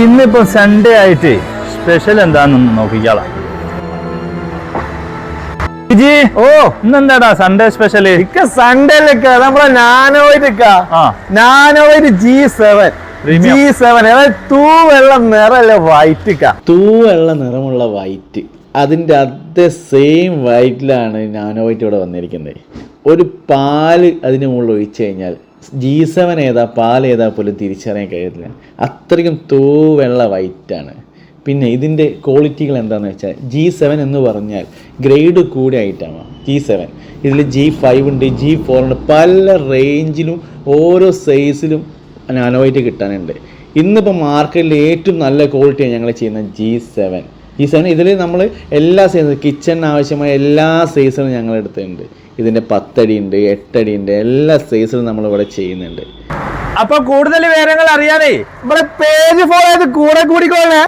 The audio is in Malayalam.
ഇന്നിപ്പോ സൺഡേ ആയിട്ട് സ്പെഷ്യൽ എന്താണെന്ന് നോക്കിക്കാളാം. ഓ ഇന്നെന്താടാ സൺഡേ സ്പെഷ്യല്? സൺഡേയിലൊക്കെ നമ്മളെ നാനോയിറ്റ് G7 തൂവെള്ള നിറമല്ല വൈറ്റ് തൂവെള്ള നിറമുള്ള വൈറ്റ്, അതിൻ്റെ അതേ സെയിം വൈറ്റിലാണ് നാനോവൈറ്റ് ഇവിടെ വന്നിരിക്കുന്നത്. ഒരു പാല് അതിന് മുകളിൽ ഒഴിച്ചു കഴിഞ്ഞാൽ G7 ഏതാ പാൽ ഏതാ പോലും തിരിച്ചറിയാൻ കഴിയത്തില്ല. അത്രയ്ക്കും തൂവെള്ള വൈറ്റാണ്. പിന്നെ ഇതിൻ്റെ ക്വാളിറ്റികൾ എന്താണെന്ന് വെച്ചാൽ G7 എന്ന് പറഞ്ഞാൽ ഗ്രേഡ് കൂടിയ ഐറ്റമാണ് G7. ഇതിൽ G5 ഉണ്ട്, G4 ഉണ്ട്, പല റേഞ്ചിലും ഓരോ സൈസിലും നാനോവൈറ്റ് കിട്ടാനുണ്ട്. ഇന്നിപ്പോൾ മാർക്കറ്റിൽ ഏറ്റവും നല്ല ക്വാളിറ്റിയാണ് ഞങ്ങൾ ചെയ്യുന്ന G7. ഇതിൽ നമ്മൾ എല്ലാ സൈസും കിച്ചണിന് ആവശ്യമായ എല്ലാ സൈസിലും ഞങ്ങൾ എടുത്തിട്ടുണ്ട്. ഇതിൻ്റെ 10 അടി ഉണ്ട്, 8 അടി ഉണ്ട്, എല്ലാ സൈസിലും നമ്മളിവിടെ ചെയ്യുന്നുണ്ട്. അപ്പൊ കൂടുതൽ വിവരങ്ങൾ അറിയാനേ ഇവിടെ പേജ് ഫോളോ ചെയ്ത് കൂടെ കൂടിക്കോളേ.